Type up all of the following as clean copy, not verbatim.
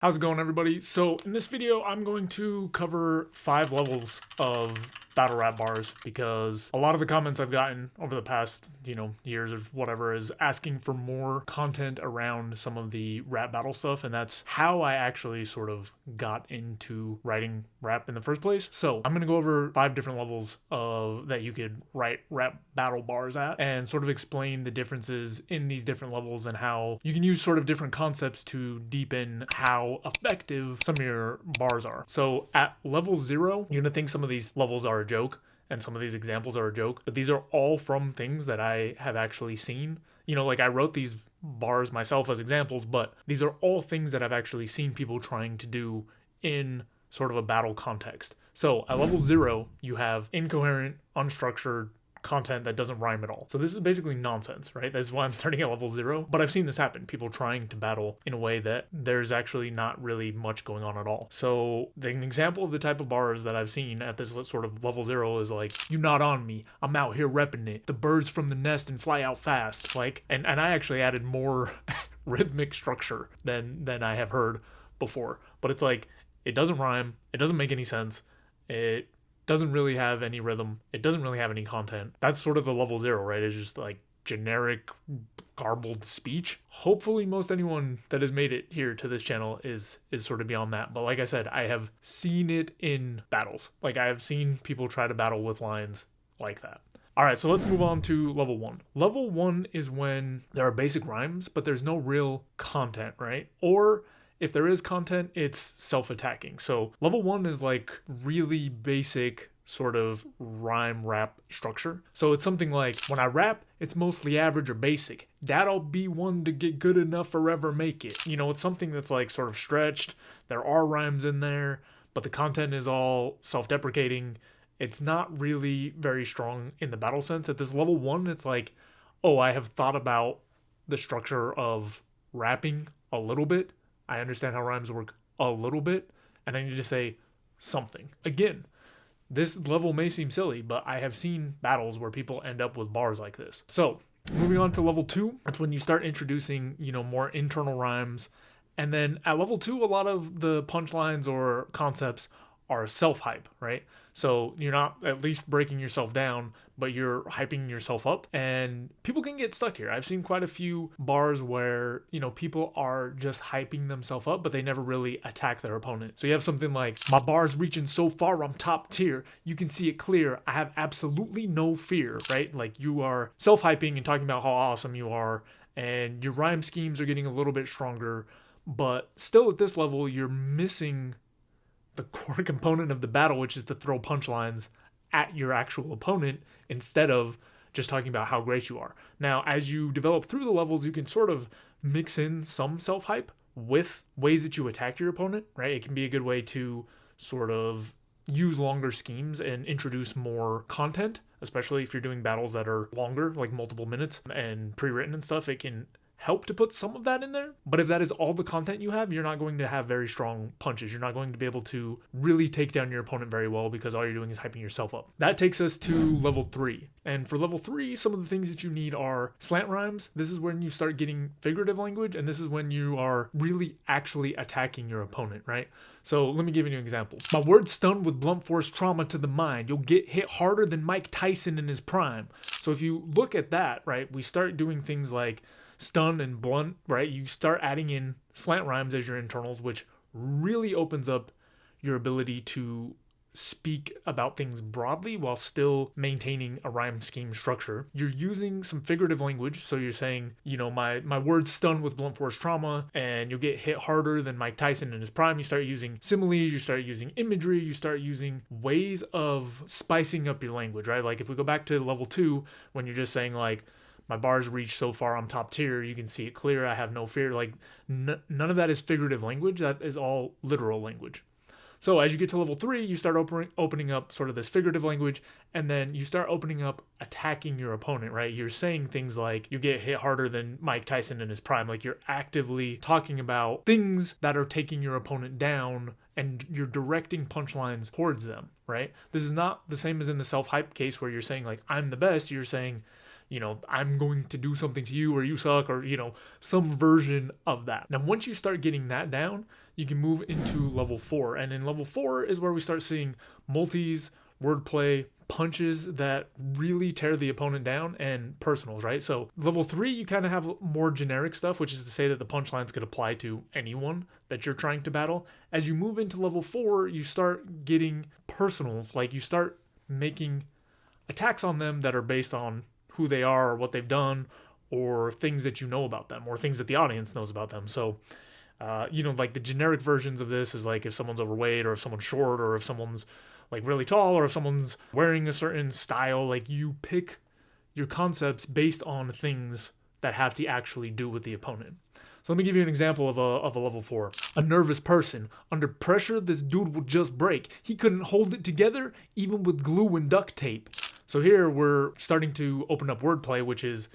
How's it going, everybody? So in this video, I'm going to cover 5 levels of battle rap bars because a lot of the comments I've gotten over the past, years or whatever is asking for more content around some of the rap battle stuff, and that's how I actually sort of got into writing rap in the first place. So I'm going to go over 5 different levels of that you could write rap battle bars at and sort of explain the differences in these different levels and how you can use sort of different concepts to deepen how effective some of your bars are. So at level 0, you're gonna think some of these levels are a joke and some of these examples are a joke, but these are all from things that I have actually seen. Like I wrote these bars myself as examples, but these are all things that I've actually seen people trying to do in sort of a battle context. So at level 0, you have incoherent, unstructured content that doesn't rhyme at all. So this is basically nonsense, right? That's why I'm starting at level 0. But I've seen this happen. People trying to battle in a way that there's actually not really much going on at all. So an example of the type of bars that I've seen at this sort of level 0 is like, "You not on me. I'm out here repping it. The birds from the nest and fly out fast." And I actually added more rhythmic structure than I have heard before. But it's like, it doesn't rhyme. It doesn't make any sense. It doesn't really have any rhythm. It doesn't really have any content. That's sort of the level 0, right? It's just like generic, garbled speech. Hopefully most anyone that has made it here to this channel is sort of beyond that. But like I said, I have seen it in battles. Like I have seen people try to battle with lines like that. All right, so let's move on to level 1. Level 1 is when there are basic rhymes, but there's no real content, right? Or if there is content, it's self-attacking. So level 1 is like really basic sort of rhyme rap structure. So it's something like, when I rap, it's mostly average or basic. That'll be one to get good enough forever make it. It's something that's like sort of stretched. There are rhymes in there, but the content is all self-deprecating. It's not really very strong in the battle sense. At this level 1, it's like, oh, I have thought about the structure of rapping a little bit. I understand how rhymes work a little bit, and I need to say something. Again, this level may seem silly, but I have seen battles where people end up with bars like this. So, moving on to level 2, that's when you start introducing, more internal rhymes. And then at level 2, a lot of the punchlines or concepts are self-hype, right? So you're not at least breaking yourself down, but you're hyping yourself up, and people can get stuck here. I've seen quite a few bars where, people are just hyping themselves up, but they never really attack their opponent. So you have something like, "My bar's reaching so far, I'm top tier. You can see it clear. I have absolutely no fear," right? Like you are self-hyping and talking about how awesome you are, and your rhyme schemes are getting a little bit stronger, but still at this level, you're missing the core component of the battle, which is to throw punchlines at your actual opponent instead of just talking about how great you are. Now, as you develop through the levels, you can sort of mix in some self-hype with ways that you attack your opponent, right? It can be a good way to sort of use longer schemes and introduce more content, especially if you're doing battles that are longer, like multiple minutes and pre-written and stuff. It can help to put some of that in there. But if that is all the content you have, you're not going to have very strong punches. You're not going to be able to really take down your opponent very well because all you're doing is hyping yourself up. That takes us to level 3. And for level 3, some of the things that you need are slant rhymes. This is when you start getting figurative language, and this is when you are really actually attacking your opponent, right? So let me give you an example. "My words stun with blunt force trauma to the mind. You'll get hit harder than Mike Tyson in his prime." So if you look at that, right, we start doing things like stun and blunt, right? You start adding in slant rhymes as your internals, which really opens up your ability to speak about things broadly while still maintaining a rhyme scheme structure. You're using some figurative language, so you're saying, my words stun with blunt force trauma, and you'll get hit harder than Mike Tyson in his prime. You start using similes, you start using imagery, you start using ways of spicing up your language, right? Like if we go back to level 2, when you're just saying like, "My bars reach so far, I'm top tier. You can see it clear. I have no fear." Like none of that is figurative language. That is all literal language. So as you get to level 3, you start opening up sort of this figurative language, and then you start opening up attacking your opponent, right? You're saying things like, "You get hit harder than Mike Tyson in his prime." Like you're actively talking about things that are taking your opponent down, and you're directing punchlines towards them, right? This is not the same as in the self-hype case where you're saying like, "I'm the best." You're saying, "I'm going to do something to you," or "You suck," or, some version of that. Now, once you start getting that down, you can move into level 4. And in level 4 is where we start seeing multis, wordplay, punches that really tear the opponent down, and personals, right? So level 3, you kind of have more generic stuff, which is to say that the punchlines could apply to anyone that you're trying to battle. As you move into level 4, you start getting personals, like you start making attacks on them that are based on who they are or what they've done, or things that you know about them, or things that the audience knows about them. So like the generic versions of this is like if someone's overweight, or if someone's short, or if someone's like really tall, or if someone's wearing a certain style. Like you pick your concepts based on things that have to actually do with the opponent. So let me give you an example of a level 4. A nervous person. Under pressure, this dude will just break. He couldn't hold it together even with glue and duct tape. So here we're starting to open up wordplay, which is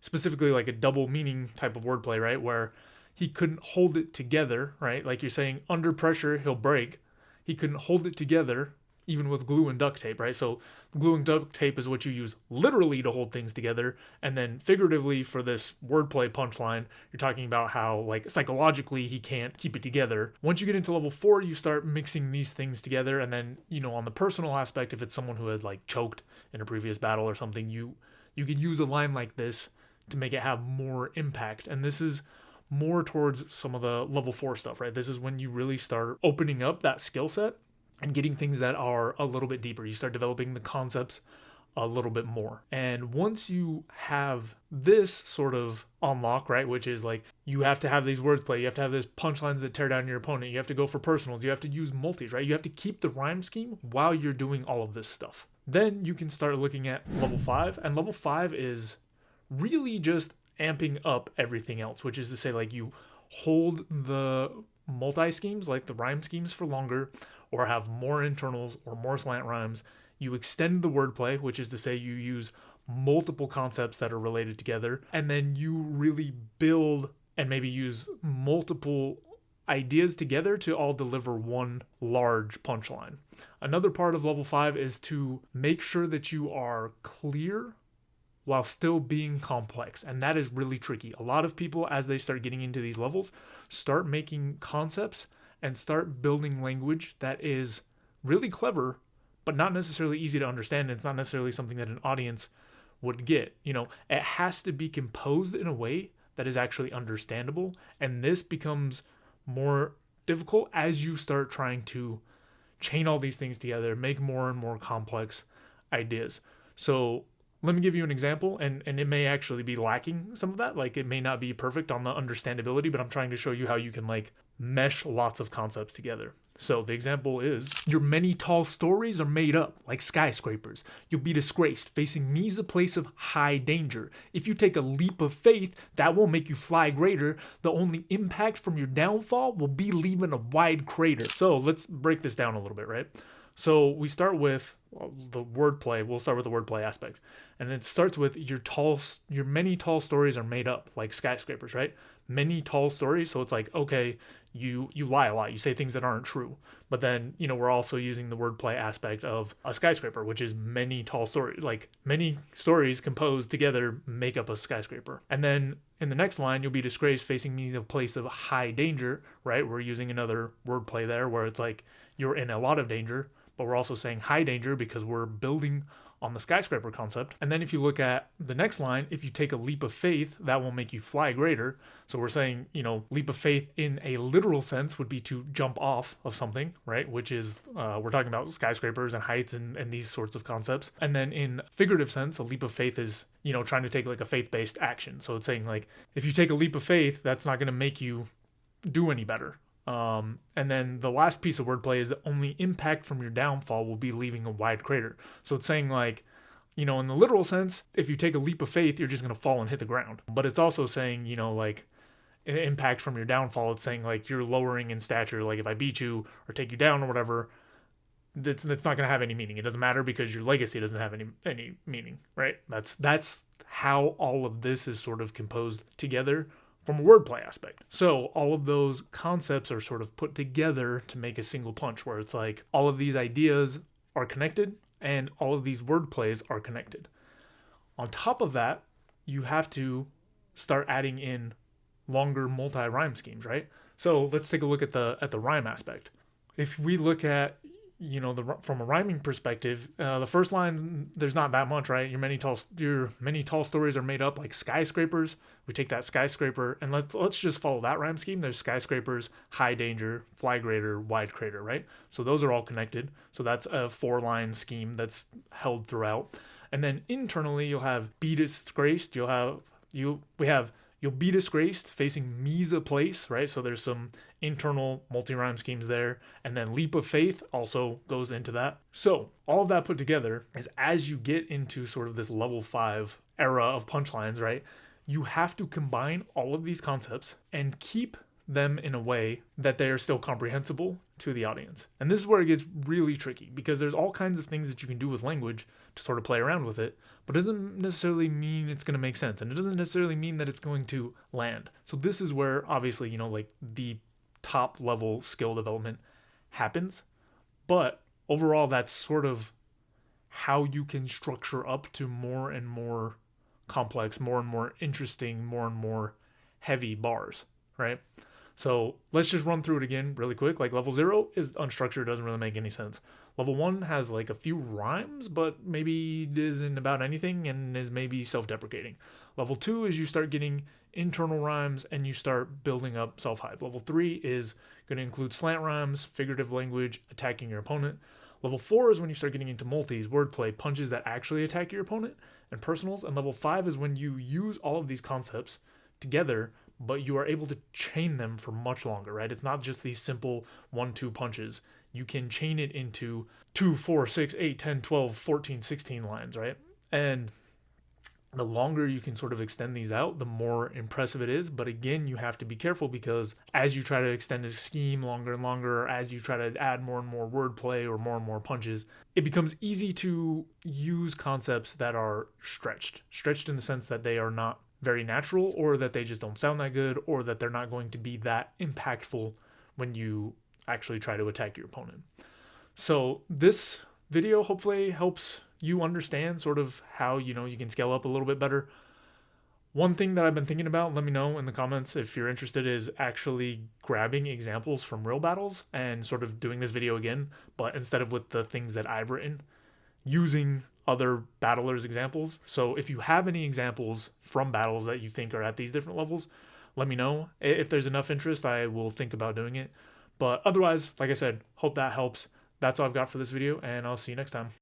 specifically like a double meaning type of wordplay, right? Where he couldn't hold it together, right? Like you're saying under pressure, he'll break. He couldn't hold it together even with glue and duct tape, right? So glue and duct tape is what you use literally to hold things together. And then figuratively for this wordplay punchline, you're talking about how like psychologically he can't keep it together. Once you get into level 4, you start mixing these things together. And then, on the personal aspect, if it's someone who has like choked in a previous battle or something, you could use a line like this to make it have more impact. And this is more towards some of the level 4 stuff, right? This is when you really start opening up that skill set and getting things that are a little bit deeper. You start developing the concepts a little bit more. And once you have this sort of unlock, right, which is like you have to have these wordplay, you have to have these punchlines that tear down your opponent, you have to go for personals, you have to use multis, right? You have to keep the rhyme scheme while you're doing all of this stuff. Then you can start looking at level 5, and level 5 is really just amping up everything else, which is to say like you hold the multi-schemes, like the rhyme schemes, for longer, or have more internals or more slant rhymes. You extend the wordplay, which is to say you use multiple concepts that are related together, and then you really build and maybe use multiple ideas together to all deliver one large punchline. Another part of level 5 is to make sure that you are clear while still being complex, and that is really tricky. A lot of people, as they start getting into these levels, start making concepts and start building language that is really clever, but not necessarily easy to understand. It's not necessarily something that an audience would get. It has to be composed in a way that is actually understandable, and this becomes more difficult as you start trying to chain all these things together, make more and more complex ideas. So let me give you an example, and it may actually be lacking some of that. Like it may not be perfect on the understandability, but I'm trying to show you how you can like mesh lots of concepts together. So the example is, your many tall stories are made up like skyscrapers. You'll be disgraced. Facing me's a place of high danger. If you take a leap of faith, that won't make you fly greater. The only impact from your downfall will be leaving a wide crater. So let's break this down a little bit, right? So we start with the wordplay. We'll start with the wordplay aspect. And it starts with your many tall stories are made up like skyscrapers, right? Many tall stories. So it's like, okay, you lie a lot. You say things that aren't true. But then, we're also using the wordplay aspect of a skyscraper, which is many tall stories. Like many stories composed together make up a skyscraper. And then in the next line, you'll be disgraced, facing me a place of high danger, right? We're using another wordplay there where it's like you're in a lot of danger, but we're also saying high danger because we're building on the skyscraper concept. And then if you look at the next line, if you take a leap of faith, that will make you fly greater. So we're saying, leap of faith in a literal sense would be to jump off of something, right? Which is, we're talking about skyscrapers and heights and these sorts of concepts. And then in figurative sense, a leap of faith is, trying to take like a faith-based action. So it's saying like, if you take a leap of faith, that's not going to make you do any better. And then the last piece of wordplay is the only impact from your downfall will be leaving a wide crater. So it's saying like, in the literal sense, if you take a leap of faith, you're just going to fall and hit the ground. But it's also saying, like an impact from your downfall. It's saying like you're lowering in stature. Like if I beat you or take you down or whatever, that's not going to have any meaning. It doesn't matter because your legacy doesn't have any meaning, right? That's how all of this is sort of composed together from a wordplay aspect. So all of those concepts are sort of put together to make a single punch where it's like all of these ideas are connected and all of these wordplays are connected. On top of that, you have to start adding in longer multi-rhyme schemes, right? So let's take a look at the rhyme aspect. If we look at, from a rhyming perspective, the first line, there's not that much, right? Your many tall stories are made up like skyscrapers. We take that skyscraper and let's just follow that rhyme scheme. There's skyscrapers, high danger, fly greater, wide crater, right? So those are all connected. So that's a 4-line scheme that's held throughout. And then internally, you'll have be disgraced. You'll be disgraced facing me's a place, right? So there's some internal multi-rhyme schemes there. And then leap of faith also goes into that. So all of that put together is, as you get into sort of this level 5 era of punchlines, right? You have to combine all of these concepts and keep them in a way that they are still comprehensible to the audience. And this is where it gets really tricky, because there's all kinds of things that you can do with language to sort of play around with it, but it doesn't necessarily mean it's going to make sense, and it doesn't necessarily mean that it's going to land. So this is where obviously, like the top level skill development happens, but overall that's sort of how you can structure up to more and more complex, more and more interesting, more and more heavy bars, right? So let's just run through it again really quick. Like level 0 is unstructured, doesn't really make any sense. Level 1 has like a few rhymes, but maybe isn't about anything and is maybe self-deprecating. Level 2 is you start getting internal rhymes and you start building up self-hype. Level 3 is going to include slant rhymes, figurative language, attacking your opponent. Level 4 is when you start getting into multis, wordplay, punches that actually attack your opponent, and personals. And level 5 is when you use all of these concepts together, but you are able to chain them for much longer, right? It's not just these simple 1-2 punches. You can chain it into 2, 4, 6, 8, 10, 12, 14, 16 lines, right? And the longer you can sort of extend these out, the more impressive it is. But again, you have to be careful, because as you try to extend a scheme longer and longer, as you try to add more and more wordplay or more punches, it becomes easy to use concepts that are stretched in the sense that they are not very natural, or that they just don't sound that good, or that they're not going to be that impactful when you actually try to attack your opponent. So this video hopefully helps you understand sort of how, you can scale up a little bit better. One thing that I've been thinking about, let me know in the comments if you're interested, is actually grabbing examples from real battles and sort of doing this video again, but instead of with the things that I've written, using other battlers' examples. So if you have any examples from battles that you think are at these different levels, let me know. If there's enough interest, I will think about doing it. But otherwise, like I said, hope that helps. That's all I've got for this video, and I'll see you next time.